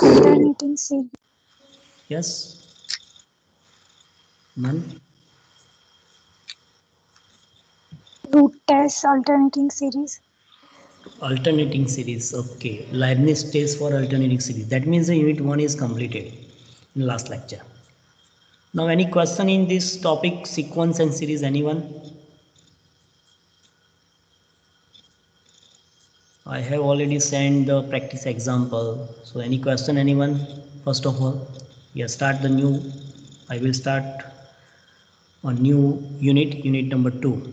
Alternating series. Yes? None? Root test alternating series. Alternating series. Okay. Leibniz test for alternating series. That means the unit 1 is completed in last lecture. Now any question in this topic, sequence and series, anyone? I have already sent the practice example. So any question, anyone? First of all, yeah, start the new. I will start a new unit number 2.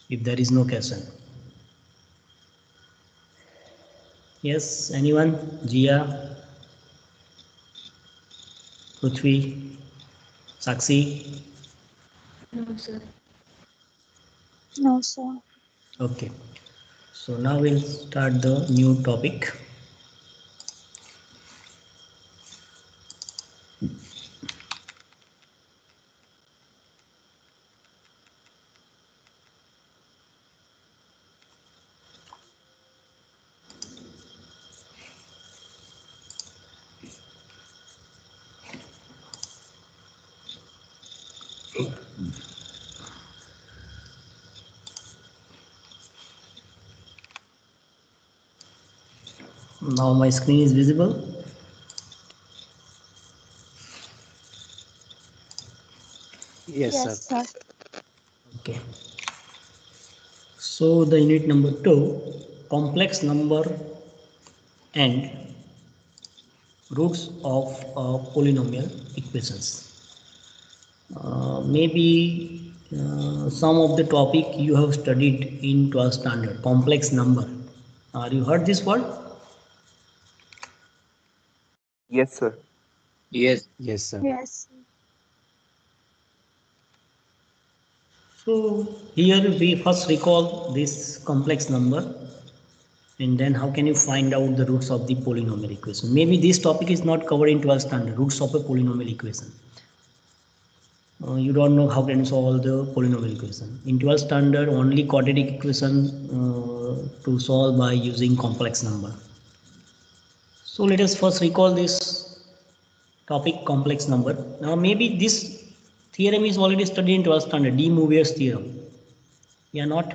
If there is no question. Yes, anyone? Jia, Prithvi, Sakshi? No, sir. No, sir. Okay. So now we'll start the new topic. Now my screen is visible. Yes, sir. Yes, sir. Okay. So the unit number 2, complex number and roots of polynomial equations. Maybe some of the topic you have studied in 12th standard, complex number. You heard this word? Yes, sir. Yes. Yes, sir. Yes. So here we first recall this complex number, and then how can you find out the roots of the polynomial equation? Maybe this topic is not covered in 12th standard, roots of a polynomial equation. You don't know how can you solve the polynomial equation. In 12th standard, only quadratic equation to solve by using complex number. So let us first recall this topic, complex number. Now maybe this theorem is already studied in 12th standard, de Moivre's theorem. Yeah, not?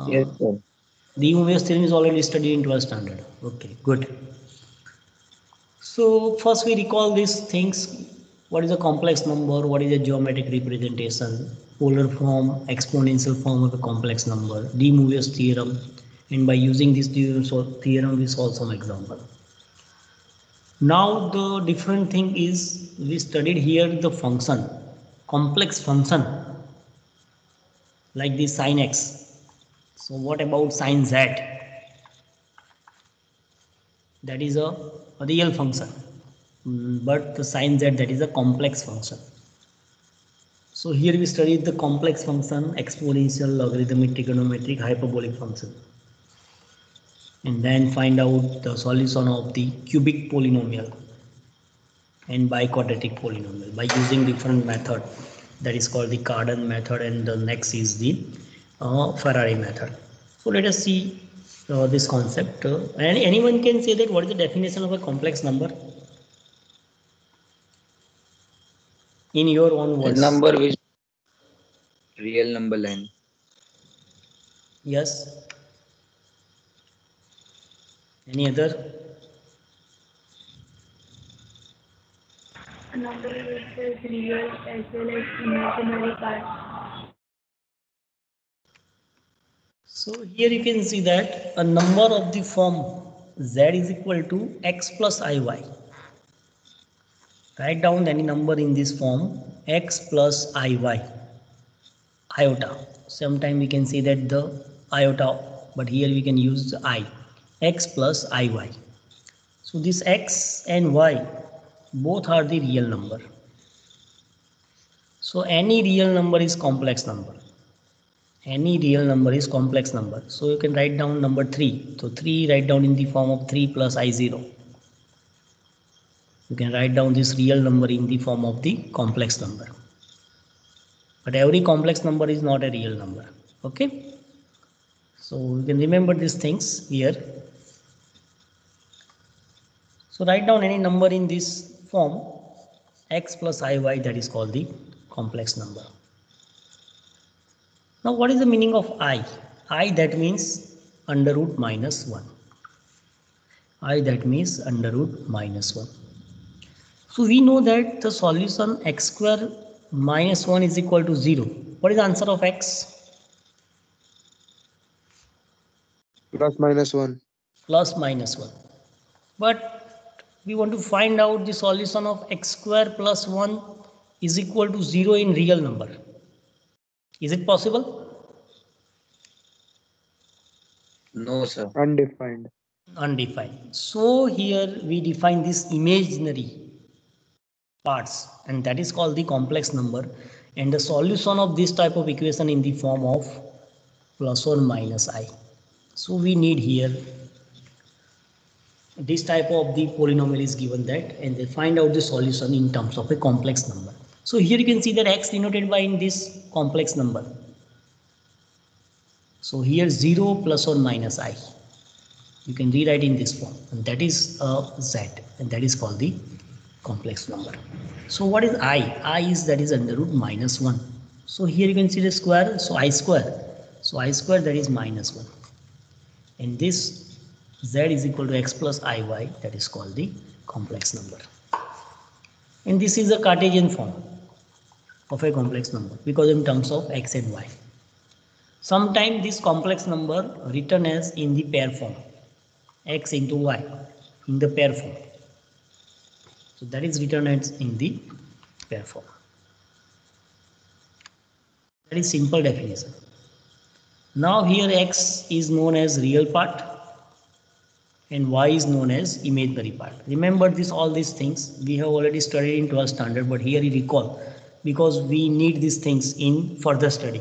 Yes, sir. De Moivre's theorem is already studied in 12th standard. Okay, good. So first we recall these things. What is a complex number? What is a geometric representation? Polar form, exponential form of a complex number. De Moivre's theorem. And by using this theorem we solve some example. Now the different thing is we studied here the function, complex function like the sin x. So what about sin z? That is a real function. But the sin z, that is a complex function. So here we studied the complex function, exponential, logarithmic, trigonometric, hyperbolic function. And then find out the solution of the cubic polynomial and biquadratic polynomial by using different method. That is called the Cardan method, and the next is the Ferrari method. So let us see this concept. Anyone can say that what is the definition of a complex number in your own A words? number with real number line. Yes. Any other? A number which is real as well as imaginary part. So here you can see that a number of the form z is equal to x plus iy. Write down any number in this form x plus iy, iota. Sometimes we can say that the iota, but here we can use the I, x plus iy. So this x and y both are the real number. So any real number is complex number. Any real number is complex number. So you can write down number 3. So 3 write down in the form of 3 plus I0. You can write down this real number in the form of the complex number. But every complex number is not a real number. Okay. So you can remember these things here. So write down any number in this form, x plus iy, that is called the complex number. Now what is the meaning of I? I, that means under root minus 1. I, that means under root minus 1. So we know that the solution x square minus 1 is equal to 0. What is the answer of x? Plus minus 1. Plus minus 1. But we want to find out the solution of x square plus 1 is equal to 0 in real number. Is it possible? No, sir. Undefined. Undefined. So here we define this imaginary parts, and that is called the complex number, and the solution of this type of equation in the form of plus or minus I. So we need here this type of the polynomial is given that, and they find out the solution in terms of a complex number. So here you can see that x denoted by in this complex number. So here 0 plus or minus I, you can rewrite in this form, and that is z, and that is called the complex number. So what is I? I is, that is under root minus 1. So here you can see the square, so I square. So I square, that is minus 1. And this z is equal to x plus iy, that is called the complex number. And this is a Cartesian form of a complex number because in terms of x and y. Sometimes this complex number written as in the pair form, x into y in the pair form. So that is written as in the pair form. That is simple definition. Now here x is known as real part and y is known as imaginary part. Remember this, all these things we have already studied in 12th standard, but here you recall because we need these things in further study.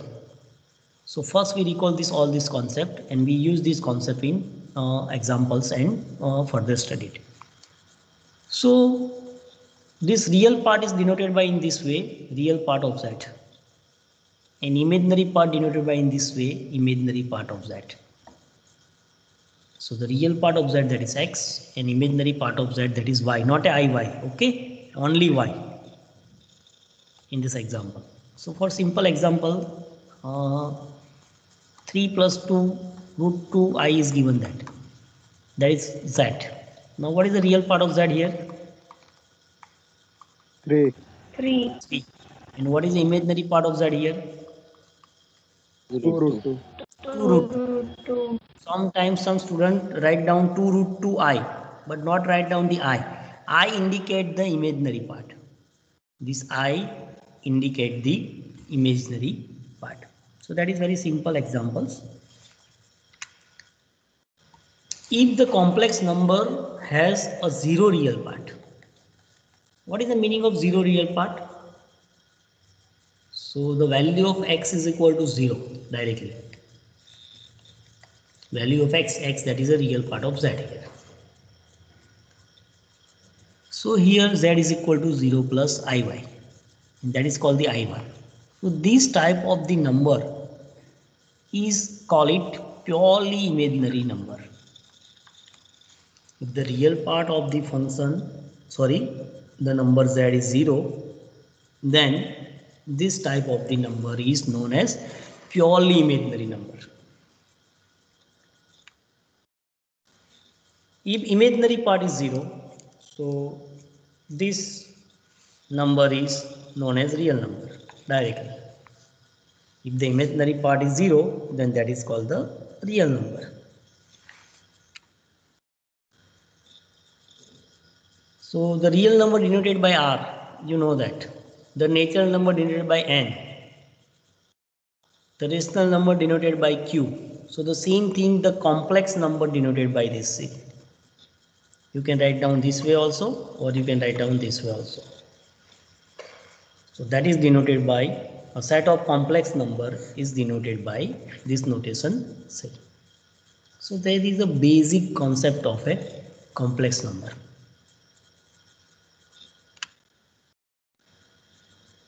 So first we recall this, all this concept, and we use this concept in examples and further studied. So this real part is denoted by in this way, real part of z, and imaginary part denoted by in this way, imaginary part of z. So the real part of z, that is x, and imaginary part of z, that is y, not a iy, okay, only y in this example. So for simple example, 3 plus 2 root 2i is given, that is z. Now what is the real part of z here? 3. 3. 3. And what is the imaginary part of z here? 2 2 root root 2. 2. 2 root 2. Sometimes some student write down 2 root 2i, but not write down the I. I indicate the imaginary part. This I indicate the imaginary part. So that is very simple examples. If the complex number has a zero real part, what is the meaning of zero real part? So the value of x is equal to 0 directly. Value of x, that is a real part of z here. So here z is equal to 0 plus iy, and that is called the I1. So this type of the number is call it purely imaginary number. If the real part of the function, the number z is 0, then this type of the number is known as purely imaginary number. If imaginary part is 0, so this number is known as real number directly. If the imaginary part is 0, then that is called the real number. So the real number denoted by r, you know that. The natural number denoted by n. The rational number denoted by q. So the same thing, the complex number denoted by this c. You can write down this way also, or you can write down this way also. So that is denoted by a set of complex number is denoted by this notation c. So there is a basic concept of a complex number.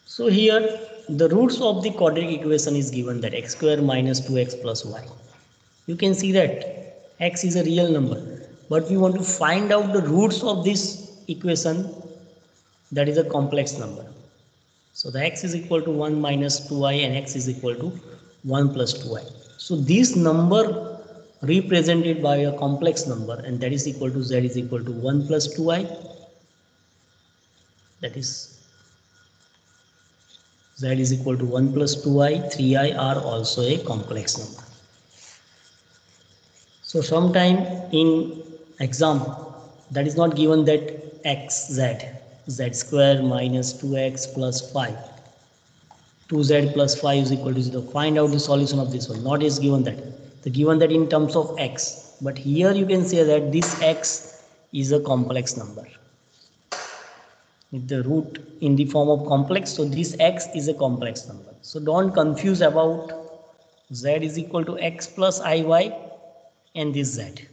So here the roots of the quadratic equation is given that x square minus 2x plus y. You can see that x is a real number, but we want to find out the roots of this equation, that is a complex number. So the x is equal to 1 minus 2i and x is equal to 1 plus 2i. So this number represented by a complex number, and that is equal to z is equal to 1 plus 2i, that is z is equal to 1 plus 2i, 3i are also a complex number. So sometime in exam that is not given that x, z square minus 2x plus 5, 2z plus 5 is equal to 0. Find out the solution of this one. Not is given that. The given that in terms of x. But here you can say that this x is a complex number. With the root in the form of complex, so this x is a complex number. So don't confuse about z is equal to x plus iy and this z.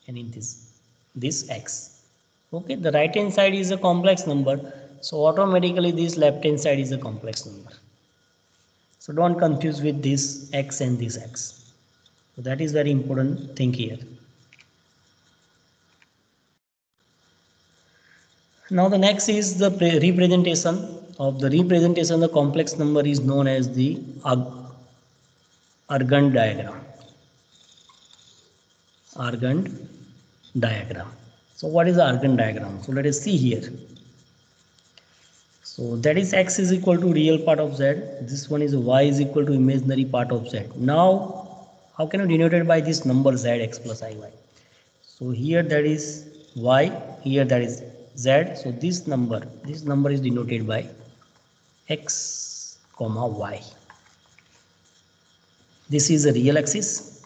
And in this x. Okay, the right hand side is a complex number. So automatically this left hand side is a complex number. So don't confuse with this x and this x. So that is very important thing here. Now the next is the representation of the complex number is known as the Argand diagram. Argand diagram. So what is the Argand diagram? So let us see here. So that is x is equal to real part of z. This one is y is equal to imaginary part of z. Now, how can you denote it by this number z, x plus iy? So here that is y, here that is z. So this number is denoted by x comma y. This is a real axis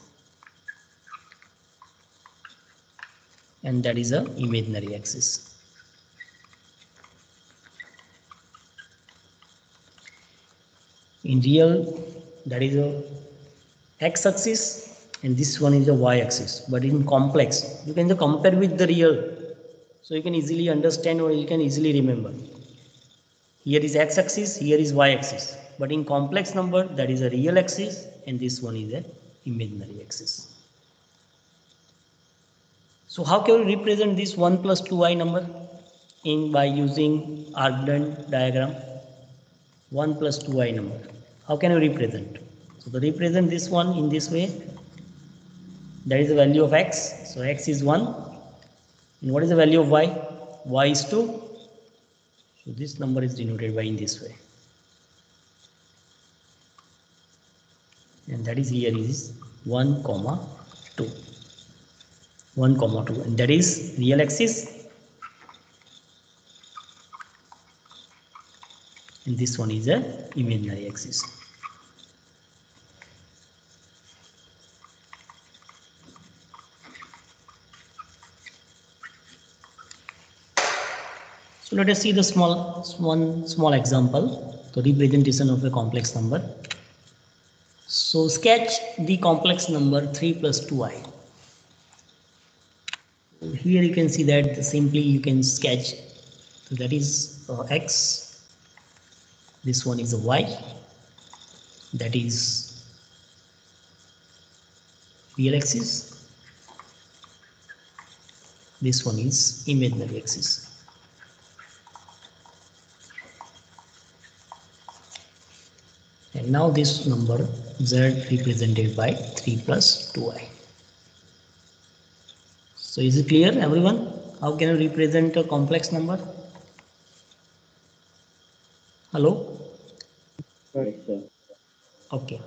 and that is a imaginary axis. In real, that is a x-axis and this one is a y-axis. But in complex, you can compare with the real. So you can easily understand or you can easily remember. Here is x-axis, here is y-axis. But in complex number, that is a real axis and this one is a imaginary axis. So how can we represent this 1 plus 2i number by using Argand diagram? 1 plus 2i number. How can we represent? So to represent this one in this way, that is the value of x. So x is 1. And what is the value of y? Y is 2. So this number is denoted by in this way. And that is here is 1 comma 2. 1 comma 2. And that is real axis. And this one is a imaginary axis. So let us see the small example, the representation of a complex number. So sketch the complex number 3 plus 2i. Here you can see that simply you can sketch. So that is x. This one is a y. That is real axis. This one is imaginary axis. And now this number z represented by 3 plus 2i. So is it clear, everyone? How can you represent a complex number? Hello? Okay.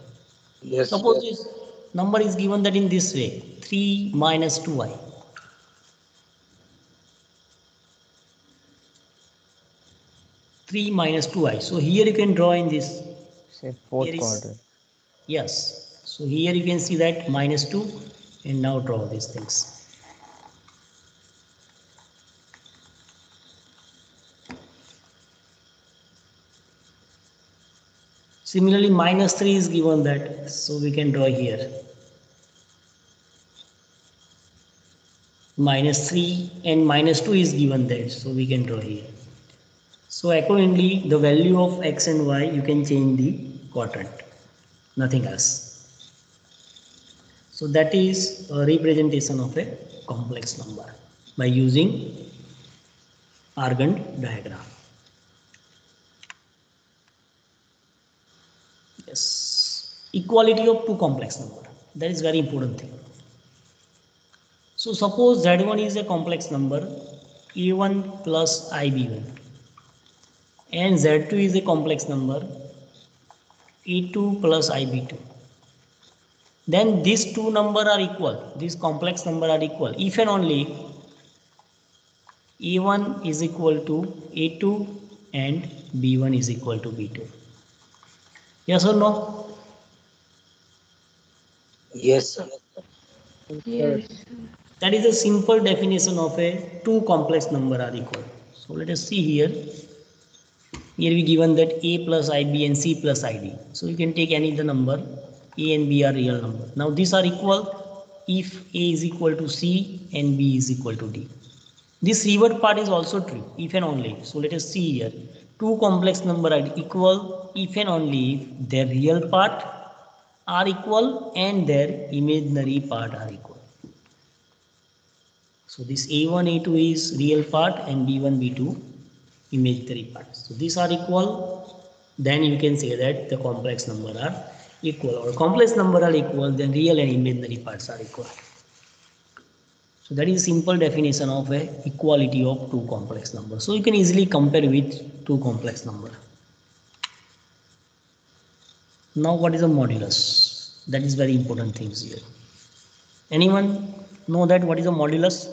Yes. Suppose this number is given that in this way, 3 minus 2i. Three minus 2i. So here you can draw in this. Say fourth Here is- quadrant. Yes. So here you can see that minus 2 and now draw these things. Similarly, minus 3 is given that, so we can draw here. Minus 3 and minus 2 is given there, so we can draw here. So accordingly, the value of x and y, you can change the quadrant, nothing else. So that is a representation of a complex number by using Argand diagram. Yes, equality of two complex number. That is very important thing. So suppose Z1 is a complex number, A1 plus IB1, and Z2 is a complex number, A2 plus IB2. Then these two numbers are equal. These complex numbers are equal if and only A1 is equal to A2 and B1 is equal to B2. Yes or no? Yes, sir. Yes. That is a simple definition of a two complex number are equal. So let us see here. Here we given that A plus IB and C plus ID. So you can take any of the number. A and B are real number. Now these are equal if A is equal to C and B is equal to D. This revert part is also true if and only. So let us see here. Two complex number are equal if and only if their real part are equal and their imaginary part are equal. So this A1, A2 is real part and B1, B2 imaginary part. So these are equal, then you can say that the complex number are equal, or complex number are equal, then real and imaginary parts are equal. So that is simple definition of a equality of two complex numbers. So you can easily compare with two complex number. Now what is a modulus? That is very important things here. Anyone know that what is a modulus?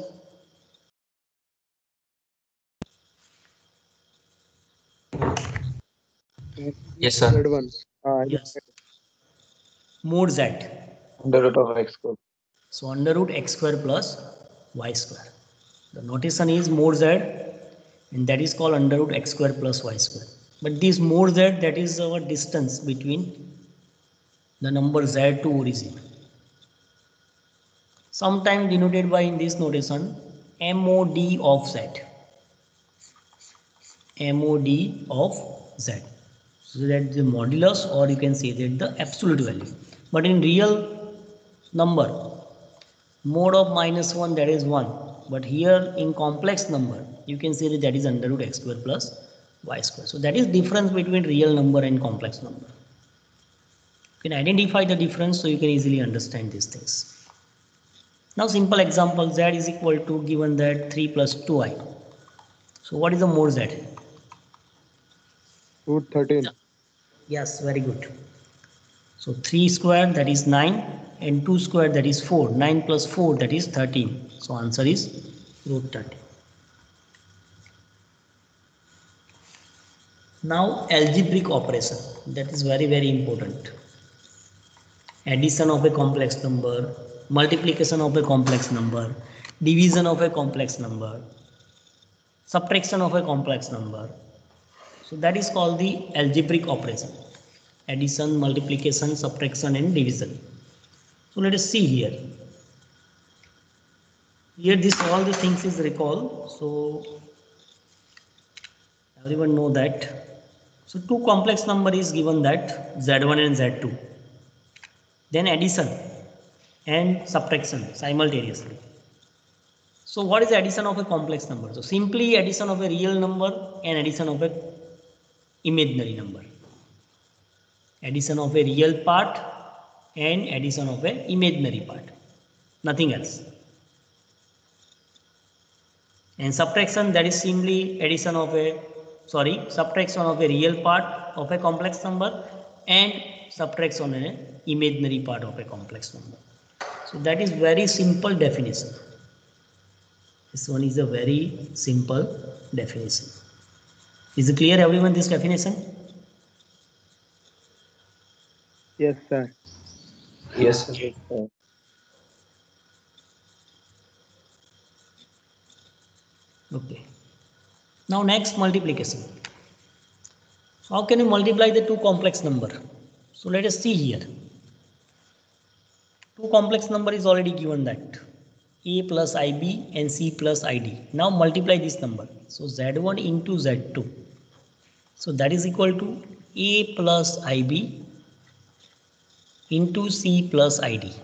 Yes, sir. Z1. Yes. Mod z. Under root of x square. So under root x square plus y square. The notation is mod z, and that is called under root x square plus y square. But this mod z, that is our distance between the number z to origin. Sometimes denoted by in this notation mod of z. Mod of z. So that the modulus, or you can say that the absolute value. But in real number, mod of -1, that is 1. But here in complex number, you can say that is under root x square plus y square. So that is difference between real number and complex number. You can identify the difference so you can easily understand these things. Now simple example, z is equal to, given that 3 plus 2i. So what is the mod z? Root 13. Yes, very good. So 3 square, that is 9, and 2 square, that is 4. 9 plus 4, that is 13. So answer is root 13. Now algebraic operation, that is very, very important. Addition of a complex number, multiplication of a complex number, division of a complex number, subtraction of a complex number. So that is called the algebraic operation. Addition, multiplication, subtraction and division. So let us see here. Here this all the things is recall. So everyone know that. So two complex number is given that Z1 and Z2. Then addition and subtraction simultaneously. So what is the addition of a complex number? So simply addition of a real number and addition of a imaginary number. Addition of a real part and addition of a imaginary part. Nothing else. And subtraction, that is simply addition of a subtraction of a real part of a complex number and subtraction of an imaginary part of a complex number. So that is very simple definition. This one is a very simple definition. Is it clear everyone this definition? Yes, sir. Yes, sir. Okay. Now next, multiplication. So how can you multiply the two complex number? So let us see here. Two complex number is already given that a plus ib and c plus id. Now multiply this number. So z1 into z2. So that is equal to a plus ib into c plus id.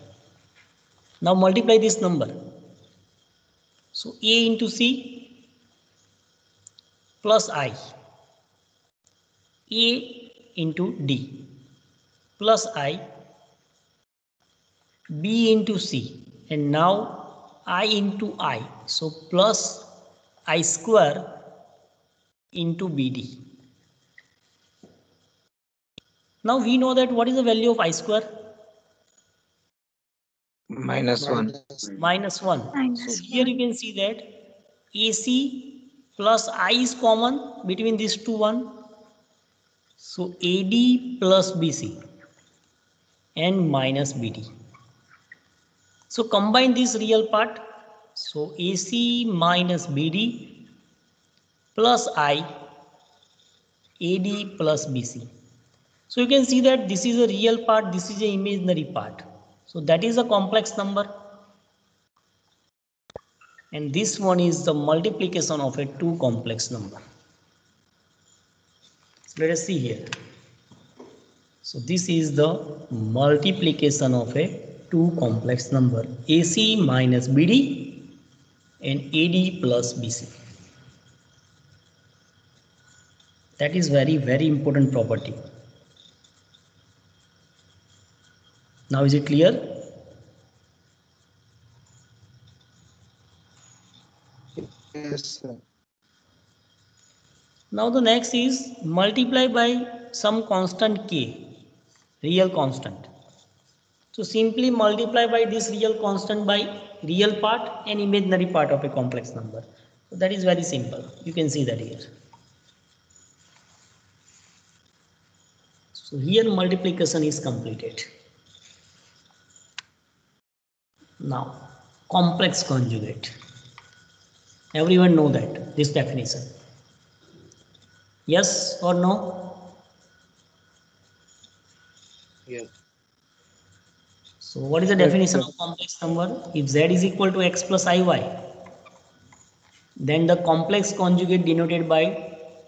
Now multiply this number. So A into C plus I, A into D plus I, B into C, and now I into I. So plus I square into BD. Now we know that what is the value of I square? -1. Minus 1. So Minus here 1. you can see that AC plus I is common between these two one. So AD plus BC and minus BD. So combine this real part. So AC minus BD plus I, AD plus BC. So you can see that this is a real part, this is an imaginary part. So that is a complex number. And this one is the multiplication of a two complex number. So let us see here. So this is the multiplication of a two complex number, AC minus BD and AD plus BC. That is very important property. Now is it clear? Yes, sir. Now the next is multiply by some constant k, real constant. So simply multiply by this real constant by real part and imaginary part of a complex number. So that is very simple. You can see that here. So here multiplication is completed. Now complex conjugate. Everyone know that this definition. Yes or no? Yes. So what is the Yes, definition sir. of complex number? If z is equal to x plus iy, then the complex conjugate denoted by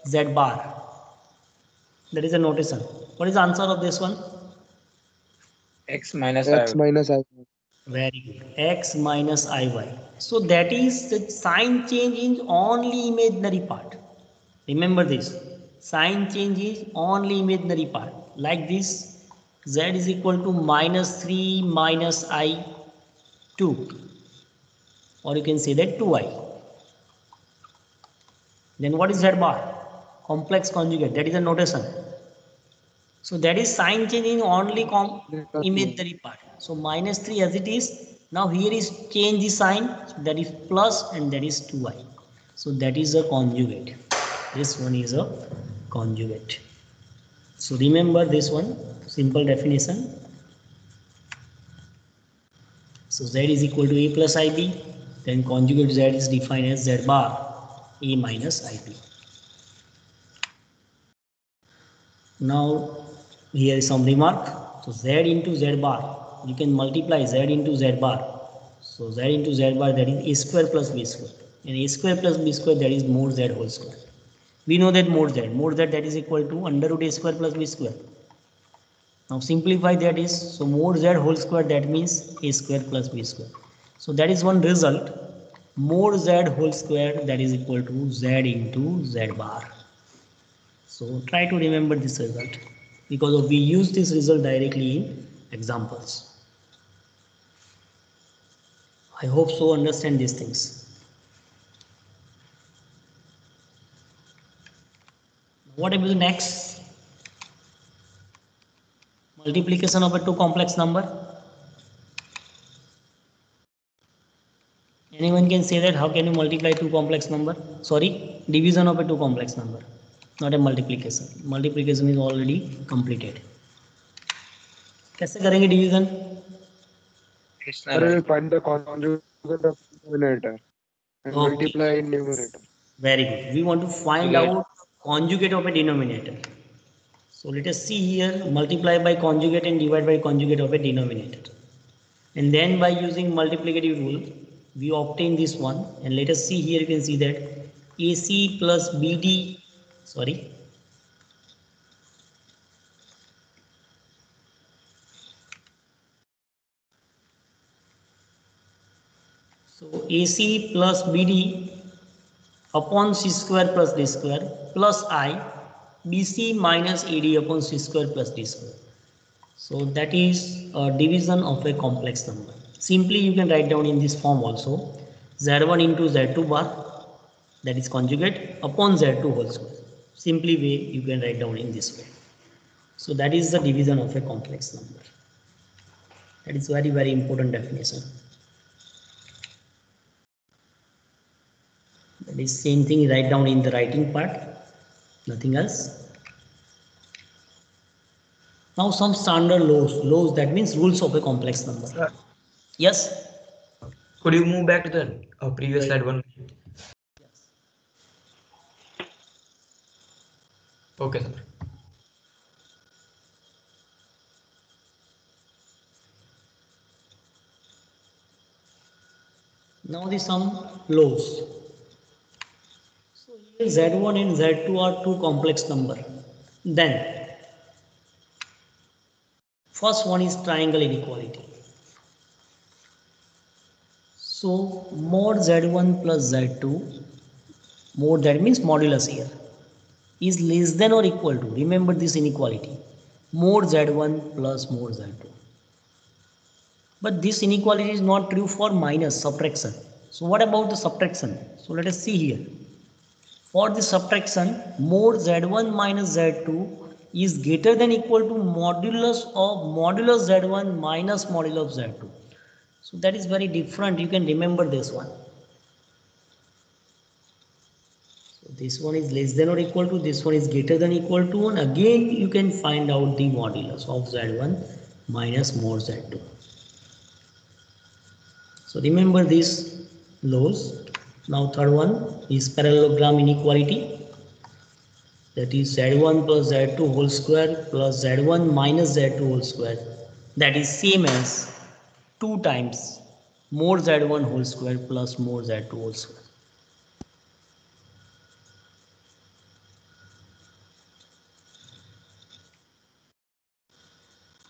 z bar. That is a notation. What is the answer of this one? X minus X I. minus I. Very good. X minus iy. So that is the sign change is only imaginary part. Remember this. Sign change is only imaginary part. Like this, z is equal to minus 3 minus I 2. Or you can say that 2i. Then what is z bar? Complex conjugate. That is a notation. So that is sign change in only imaginary part. So minus 3 as it is. Now here is change the sign. So that is plus and that is 2i. So that is a conjugate. This one is a conjugate. So remember this one. Simple definition. So z is equal to a plus ib. Then conjugate z is defined as z bar a minus ib. Now here is some remark. So z into z bar, you can multiply z into z bar. So z into z bar, that is a square plus b square, and a square plus b square, that is mod z whole square. We know that mod z that is equal to under root a square plus b square. Now simplify that is, so mod z whole square, that means a square plus b square. So that is one result. Mod z whole square, that is equal to z into z bar. So try to remember this result, because we use this result directly in examples. I hope so understand these things. What about the next? Multiplication of a two complex number. Anyone can say that how can you multiply two complex number? Sorry, division of a two complex number, not a multiplication. Multiplication is already completed. कैसे करेंगे division? Sir, we will find the conjugate of denominator and Okay, multiply in numerator. very good. We want to find out conjugate of a denominator. So let us see here, multiply by conjugate and divide by conjugate of a denominator. And then by using multiplicative rule, we obtain this one. And let us see here, you can see that AC plus BD, sorry, So AC plus BD upon C square plus D square plus I BC minus AD upon C square plus D square. So that is a division of a complex number. Simply you can write down in this form also. Z1 into Z2 bar, that is conjugate, upon Z2 whole square. Simply way you can write down in this way. So that is the division of a complex number. That is very important definition. That is same thing write down in the writing part, nothing else. Now some standard laws that means rules of a complex number. Sir, Yes. could you move back to the previous slide one? Okay, sir. Now the some laws. So here Z1 and Z2 are two complex number. Then first one is triangle inequality. So mod Z1 plus Z2, mod that means modulus here, is less than or equal to, remember this inequality, mod Z1 plus mod Z2. But this inequality is not true for minus subtraction. So what about the subtraction? So let us see here. For the subtraction, mod Z1 minus Z2 is greater than equal to modulus of modulus Z1 minus modulus Z2. So that is very different. You can remember this one. So this one is less than or equal to, this one is greater than equal to, and again you can find out the modulus of Z1 minus mod Z2. So remember these laws. Now third one is parallelogram inequality. That is Z1 plus Z2 whole square plus Z1 minus Z2 whole square. That is same as 2 times mod Z1 whole square plus mod Z2 whole square.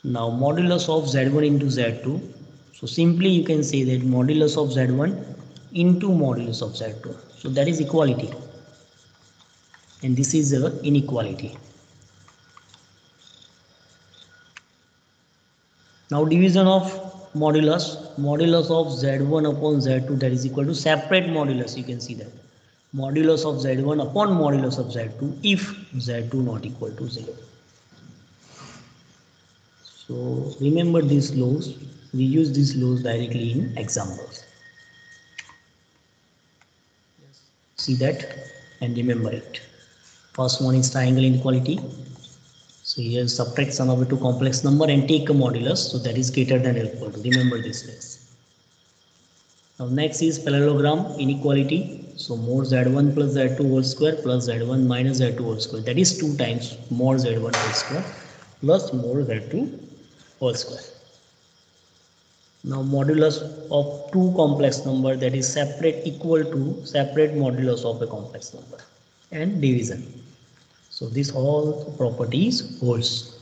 Now modulus of Z1 into Z2. So simply you can say that modulus of Z1 into modulus of Z2. So that is equality. And this is a inequality. Now division of modulus. Modulus of Z1 upon Z2, that is equal to separate modulus. You can see that. Modulus of Z1 upon modulus of Z2 if Z2 not equal to 0. So remember these laws. We use these laws directly in examples. See that and remember it. First one is triangle inequality. So here subtract sum of the two complex number and take a modulus. So that is greater than or equal to. Remember this case. Now next is parallelogram inequality. So mod Z1 plus Z2 whole square plus Z1 minus Z2 whole square. That is 2 times mod Z1 whole square plus mod Z2 whole square. Now modulus of two complex number, that is separate equal to separate modulus of a complex number, and division. So this all properties holds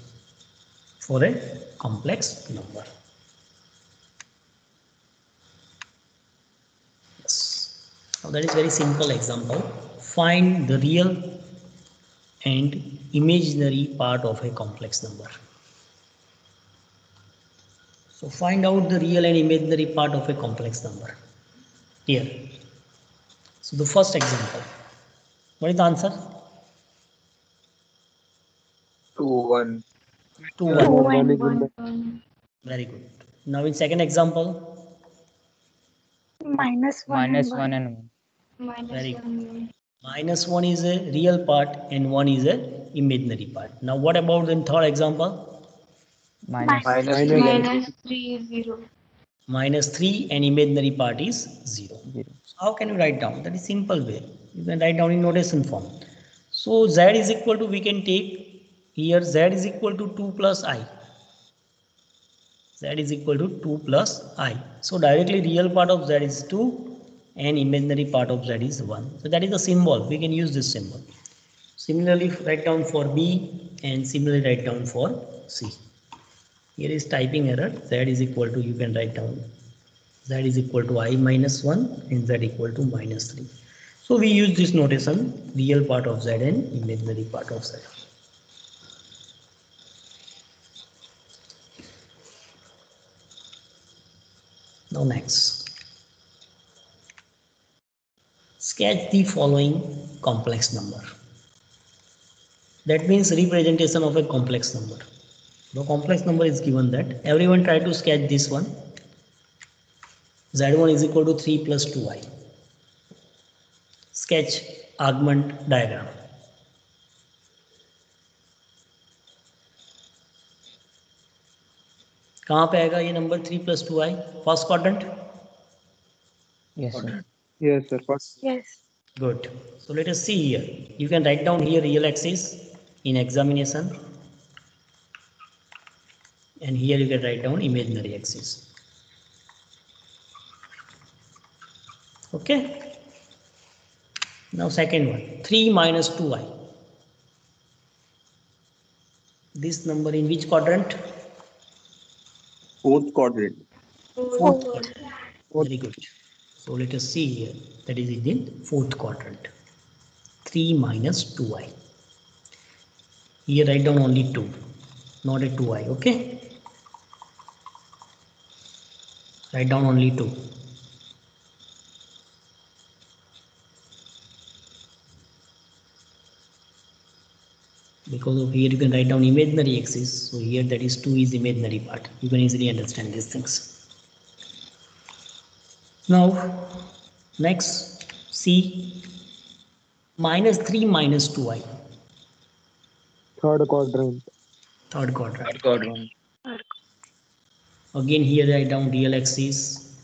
for a complex number. Yes. Now that is very simple example. Find the real and imaginary part of a complex number. So find out the real and imaginary part of a complex number here. So the first example, what is the answer? 2, 1. 2, 2 1. and 1. Very good. Now in second example, minus 1 and minus 1. 1 and 1. Minus Very 1. minus 1 is a real part and 1 is a imaginary part. Now what about in third example? Minus Minus Minus 3 Minus 3 is 0. Minus 3 and imaginary part is 0. 0. So how can you write down? That is simple way. You can write down in notation form. So z is equal to, we can take here z is equal to 2 plus I. Z is equal to 2 plus I. So directly real part of z is 2 and imaginary part of z is 1. So that is the symbol. We can use this symbol. Similarly write down for B and similarly write down for C. Here is typing error. Z is equal to, you can write down Z is equal to I minus 1 and Z equal to minus 3. So we use this notation, real part of Z and imaginary part of Z. Now next, sketch the following complex number. That means representation of a complex number. The complex number is given that. Everyone try to sketch this one. Z1 is equal to 3 plus 2i. Sketch augment diagram. कहाँ पे आएगा ये number 3 plus 2i? First quadrant? Yes, sir. Yes, sir. First. Yes. Good. So let us see here. You can write down here real axis in examination. And here you can write down imaginary axis. Okay. Now second one, 3 minus 2i. This number in which quadrant? Fourth quadrant. Fourth quadrant. Very good. So let us see here. That is in fourth quadrant. 3 minus 2i. Here write down only 2, not a 2i. Okay. Write down only 2. Because of here you can write down imaginary axis. So here that is 2 is imaginary part. You can easily understand these things. Now next, see minus 3 minus 2i. Third quadrant. Third quadrant. Third quadrant. Again here write down real axis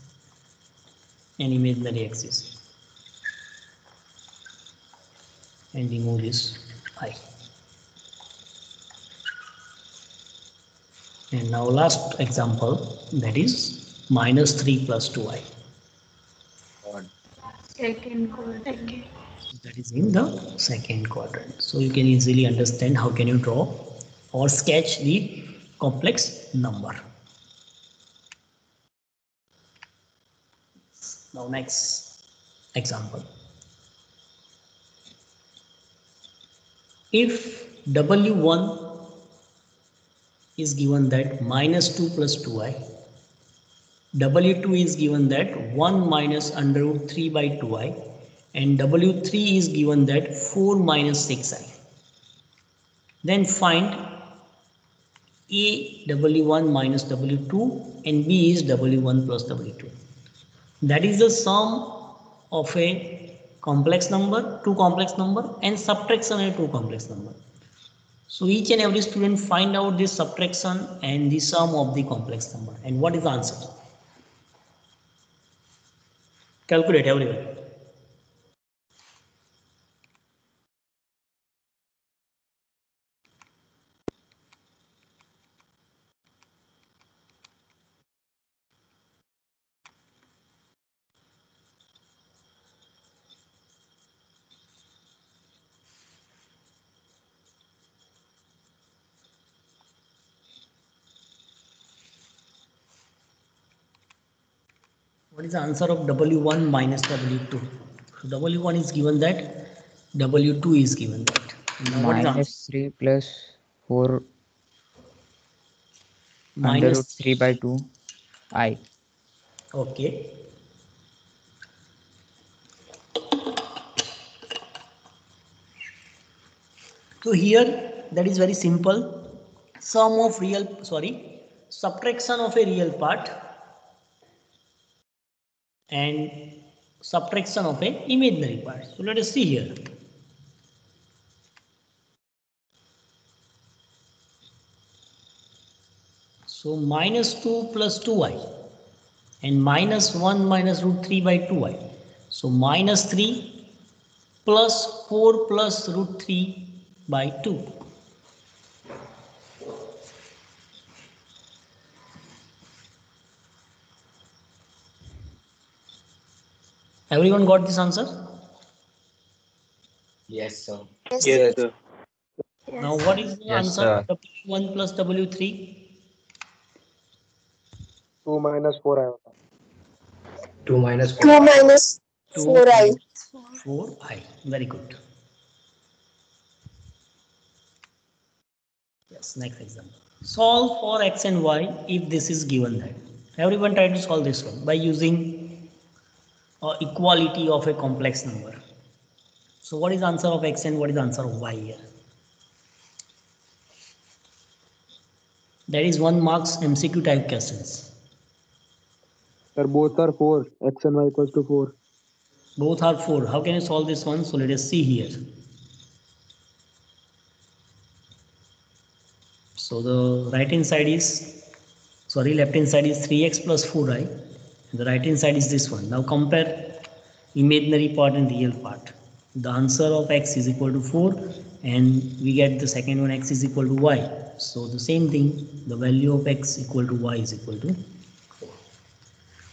and imaginary axis. And remove this I. And now last example, that is minus 3 plus 2i. Second quadrant. That is in the second quadrant. So you can easily understand how can you draw or sketch the complex number. Now next example. If W1 is given that minus 2 plus 2i, W2 is given that 1 minus under root 3 by 2i, and W3 is given that 4 minus 6i. Then find A W1 minus W2 and B is W1 plus W2. That is the sum of a complex number, two complex number, and subtraction of two complex number. So each and every student find out this subtraction and the sum of the complex number. And what is the answer? Calculate everyone. What is the answer of W1 minus W2? So W1 is given that, W2 is given that. Now what is the answer? Minus 3 plus 4 under Minus root 3 by 2 I. Okay. So here that is very simple. Subtraction of a real part and subtraction of a imaginary part. So let us see here. So minus 2 plus 2i and minus 1 minus root 3 by 2i. So minus 3 plus 4 plus root 3 by 2. Everyone got this answer? Yes, sir. Yes, sir. Now what is the Yes, answer sir. of W1 plus W3? 2 minus 4 I होता. 2 minus 4. 2 minus 2 4i. minus 4i. Very good. Yes, next example. Solve for x and y if this is given that. Everyone try to solve this one by using equality of a complex number. So what is the answer of x and what is the answer of y here? That is 1 marks MCQ type questions. Sir, both are 4. X and y equals to 4. Both are 4. How can you solve this one? So let us see here. So the right hand side is, left hand side is 3x plus 4i. And the right hand side is this one. Now compare imaginary part and real part. The answer of x is equal to 4 and we get the second one, x is equal to y. So the same thing, the value of x equal to y is equal to 4.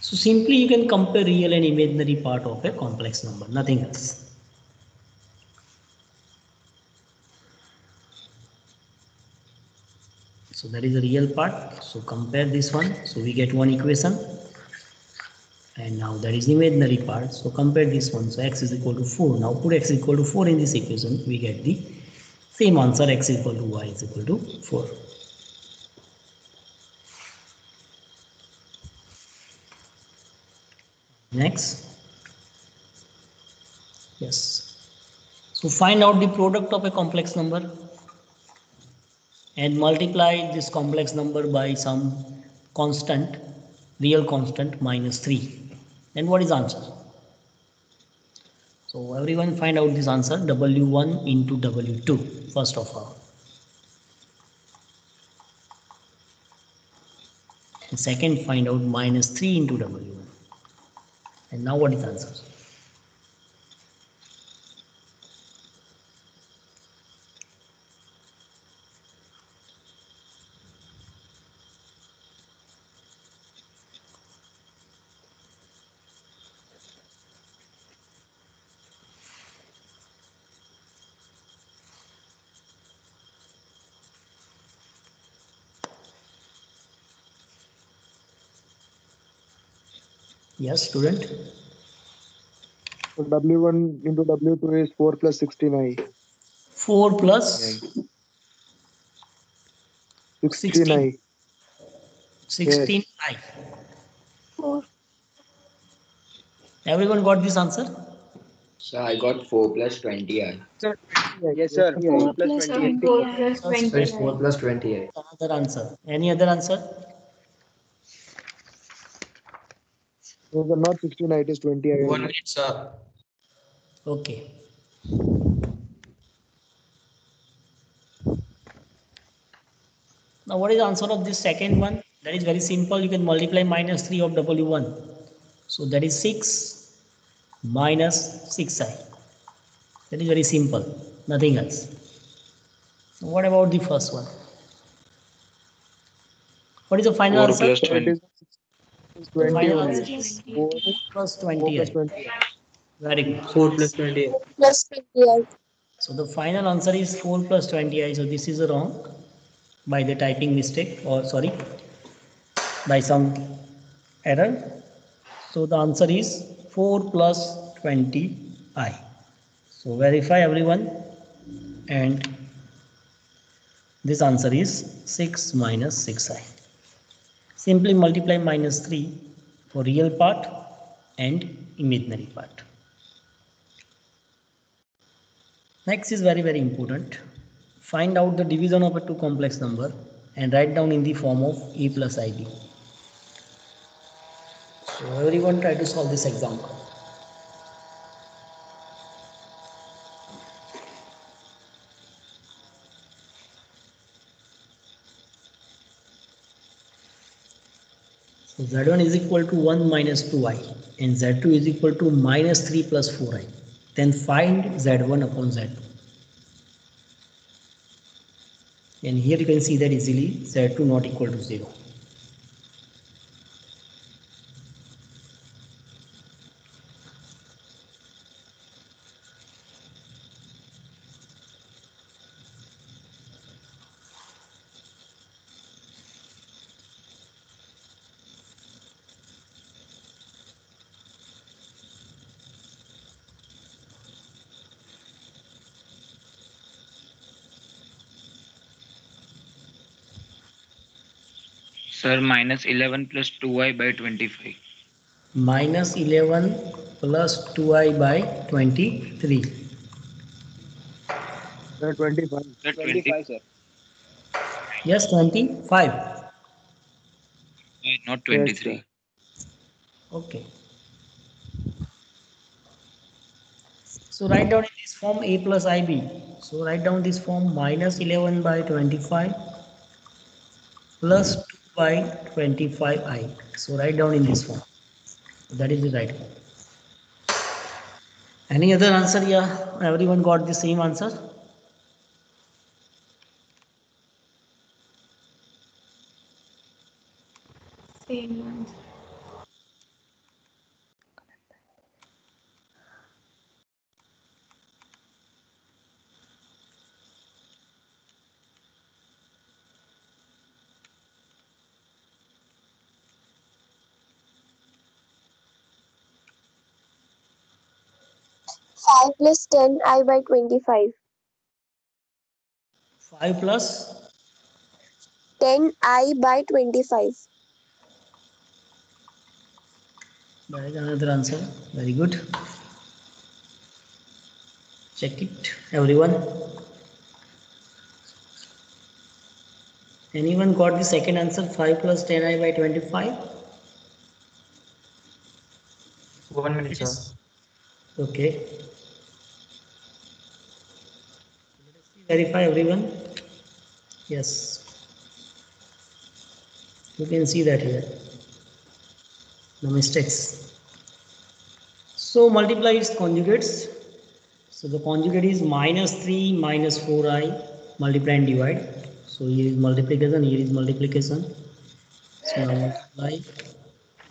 So simply you can compare real and imaginary part of a complex number, nothing else. So that is the real part. So compare this one. So we get one equation. And now that is the imaginary part. So compare this one. So x is equal to 4. Now put x is equal to 4 in this equation. We get the same answer. X is equal to y is equal to 4. Next. Yes. So find out the product of a complex number and multiply this complex number by some constant, real constant minus 3. Then what is the answer? So everyone find out this answer, W1 into W2 first of all. And second, find out minus 3 into W1. And now what is the answer? Yes, student? So W1 into W2 is 4 plus 16i. 4 plus 16i. 16i. Four. Everyone got this answer? So I got 4 plus 20i. Sir, yes, sir. 4 4 plus plus 20. 20. 4 plus So it's 20. 4 plus 20i. Another answer. Any other answer? Those are not 16i, it is 20i. 1 minute, sir. Okay. Now what is the answer of this second one? That is very simple. You can multiply minus 3 of W1. So that is 6 minus 6i. That is very simple. Nothing else. So what about the first one? What is the final 4 answer? plus So it 20. is 20 Final 4 only. plus answer is 20. 4, plus 4 plus 20i. 20. Very good. 4 plus 20. Plus 20i. So the final answer is 4 plus 20i. So this is wrong by the typing mistake, or sorry, by some error. So the answer is 4 plus 20i. So verify everyone, and this answer is 6 minus 6i. Simply multiply minus 3 for real part and imaginary part. Next is very important. Find out the division of a two complex number and write down in the form of a plus ib. So everyone try to solve this example. So z1 is equal to 1 minus 2i and z2 is equal to minus 3 plus 4i. Then find z1 upon z2. And here you can see that easily z2 not equal to 0. Sir, minus 11 plus 2i by 25. Minus 11 plus 2i by 23. Sir, 25. Sir, 25, sir. Yes, 25. Not Yes, sir. 23. Okay. So write down in this form a plus ib. So write down this form minus 11 by 25 plus 2 by 25i. So write down in this form. That is the right one. Any other answer? Yeah, everyone got the same answer. Same answer. Five plus 10i by 25. 5 plus 10i by 25. that is another answer. Very good. Check it, everyone. Anyone got the second answer? 5 plus 10i by 25. 1 minute, sir. Yes. Okay. Verify everyone. Yes. You can see that here. No mistakes. So multiply its conjugates. So the conjugate is minus 3 minus 4i, multiply and divide. So here is multiplication, here is multiplication. So now multiply.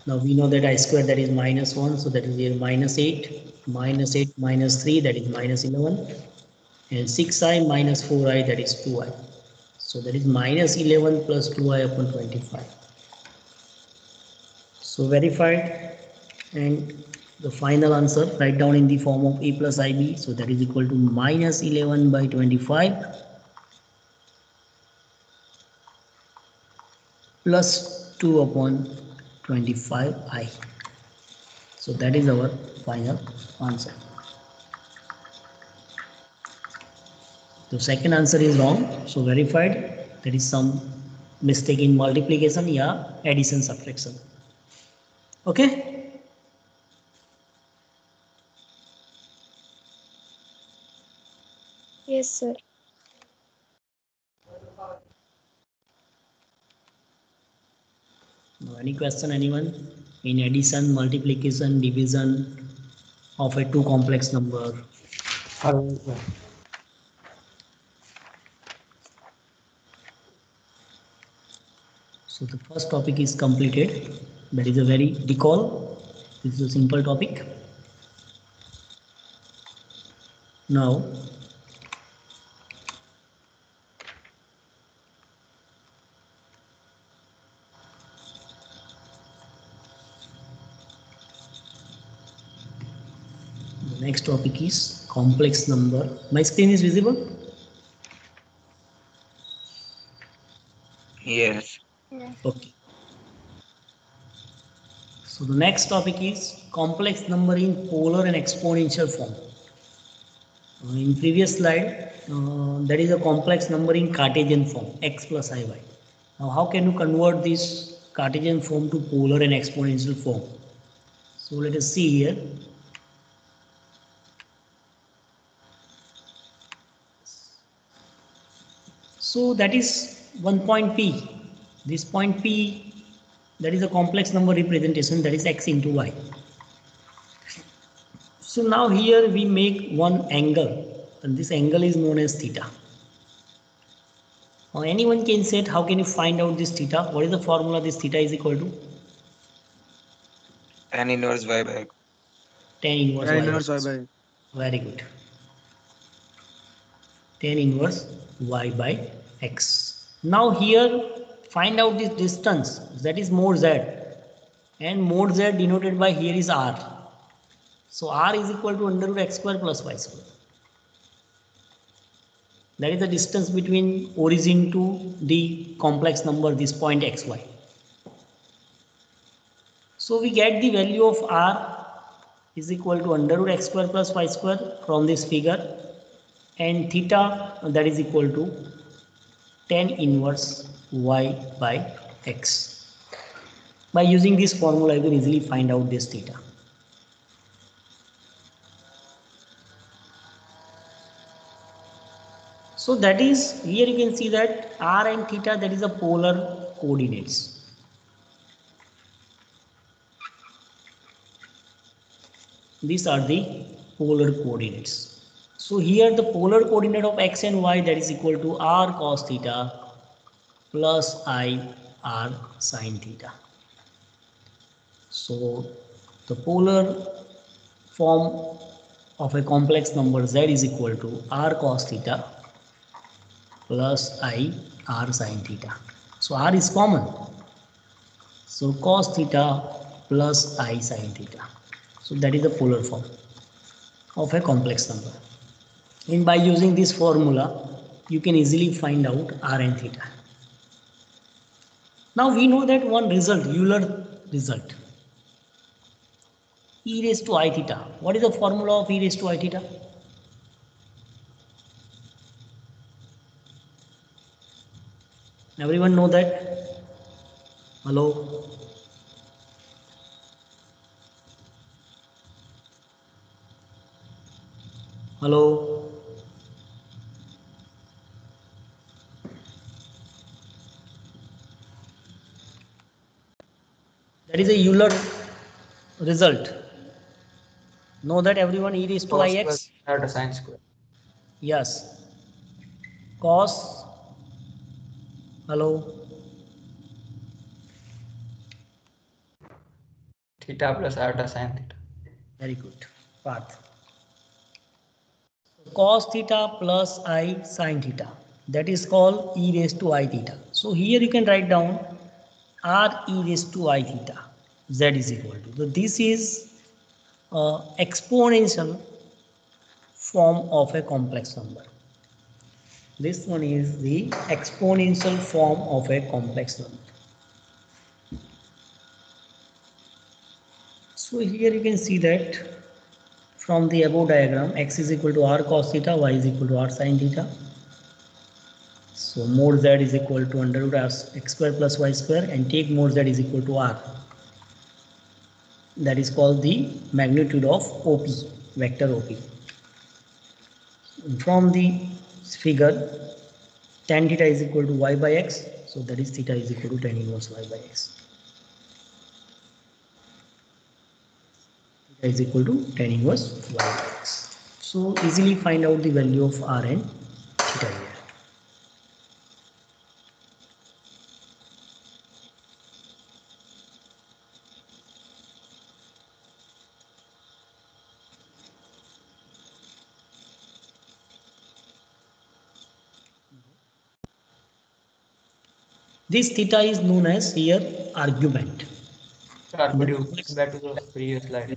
Now we know that I square, that is minus 1, so that is here minus 8, minus 8 minus 3, that is minus 11, and 6i minus 4i, that is 2i. So that is minus 11 plus 2i upon 25. So verified, and the final answer write down in the form of a plus ib. So that is equal to minus 11 by 25 plus 2 upon 25i. So that is our final answer. The second answer is wrong, so verified. There is some mistake in multiplication, yeah, addition, subtraction. Okay. Yes, sir. Now, any question, anyone? In addition, multiplication, division of a two complex number. Hello, sir. So the first topic is completed. That is a very recall. This is a simple topic. Now the next topic is complex number. My screen is visible? Yes. Yes. Okay. So the next topic is complex number in polar and exponential form. In previous slide, that is a complex number in Cartesian form, x plus iy. Now how can you convert this Cartesian form to polar and exponential form? So let us see here. So that is one point p. This point p, that is a complex number representation, that is x into y. So now here we make one angle, and this angle is known as theta. Now anyone can say how can you find out this theta? What is the formula this theta is equal to? Tan inverse y by x. Tan inverse Tan y by inverse y x. by. Very good. Tan inverse y by x. Now here find out this distance, that is mod z, and mod z denoted by here is r. So r is equal to under root x square plus y square. That is the distance between origin to the complex number, this point xy. So we get the value of r is equal to under root x square plus y square from this figure, and theta that is equal to tan inverse y by x. By using this formula you can easily find out this theta. So that is, here you can see that r and theta, that is the polar coordinates. These are the polar coordinates. So here the polar coordinate of x and y, that is equal to r cos theta plus I r sin theta. So the polar form of a complex number z is equal to r cos theta plus I r sin theta. So r is common. So cos theta plus I sin theta. So that is the polar form of a complex number. And by using this formula, you can easily find out r and theta. Now we know that one result, Euler result, e raised to I theta. What is the formula of e raised to I theta? Everyone know that? Hello? Hello? That is a Euler result. Know that everyone, e raised to Cos ix? plus iota sin square. Yes. Cos. Hello? Theta plus iota sin theta. Very good. Path. Cos theta plus I sin theta. That is called e raised to I theta. So here you can write down r e raised to I theta. Z is equal to. So this is exponential form of a complex number. This one is the exponential form of a complex number. So here you can see that from the above diagram, x is equal to r cos theta, y is equal to r sin theta. So mod z is equal to under root x square plus y square, and take mod z is equal to r. That is called the magnitude of OP, vector OP. From the figure, tan theta is equal to y by x, so that is theta is equal to tan inverse y by x. Theta is equal to tan inverse y by x. So easily find out the value of r and theta here. This theta is known as here argument. Sir, could you go back to the previous slide?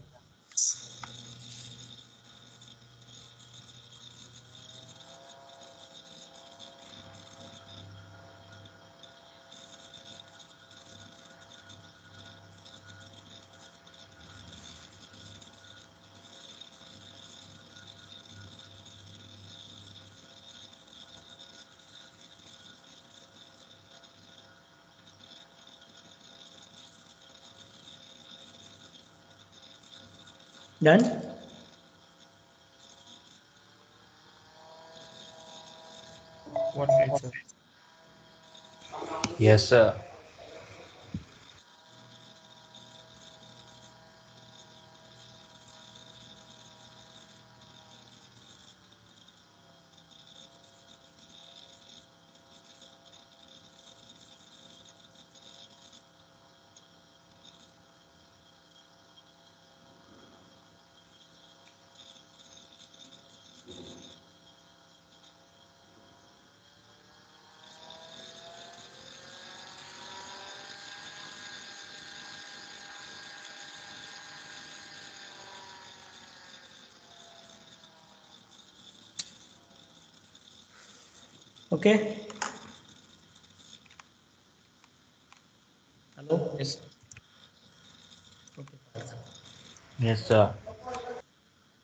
Done? One minute, sir. Yes, sir. Okay. Hello. Yes. Yes, sir.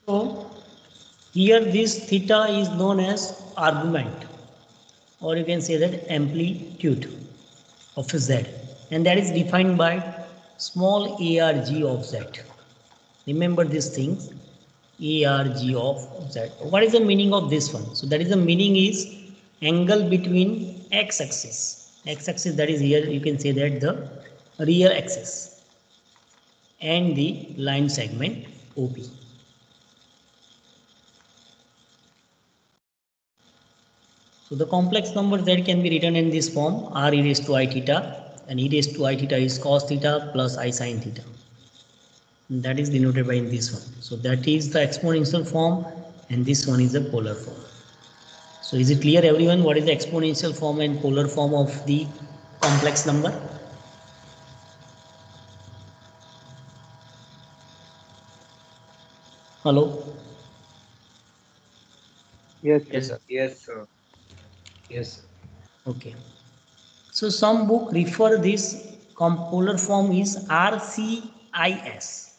So here this theta is known as argument, or you can say that amplitude of z, and that is defined by small arg of z. Remember these things, arg of z. What is the meaning of this one? So that is the meaning is angle between x-axis, that is here you can say that the real axis, and the line segment OP. So the complex number z can be written in this form, r e raised to I theta, and e raised to I theta is cos theta plus I sin theta. And that is denoted by in this one. So that is the exponential form, and this one is the polar form. So is it clear everyone what is the exponential form and polar form of the complex number? Hello? Yes, Yes, sir. sir. Yes, sir. Yes. Okay. So some book refer this polar form is RCIS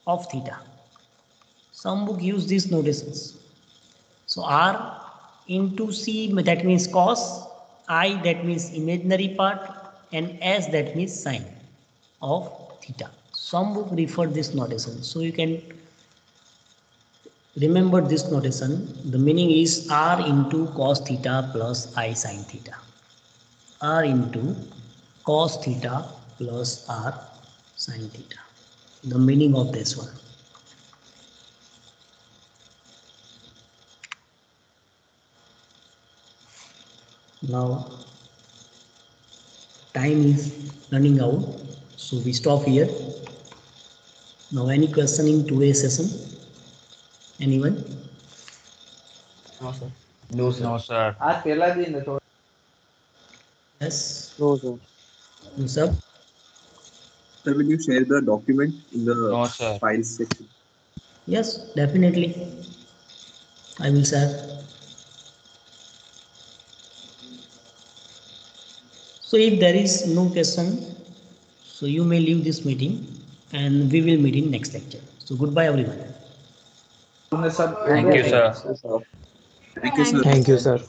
of theta. Some book use these notations. So R into C that means cos, I that means imaginary part, and S that means sine of theta. Some book refer this notation. So you can remember this notation. The meaning is R into cos theta plus I sin theta. R into cos theta plus R sin theta. The meaning of this one. Now time is running out, so we stop here. Now any question in today's session? Anyone? No, sir. No, sir. Yes. No, sir. Musab? Sir, will you share the document in the No, sir. files section? Yes, definitely. I will share. So if there is no question, so you may leave this meeting, and we will meet in next lecture. So goodbye everyone. Thank you, sir. Thank you, sir. Thank you. Thank you, sir.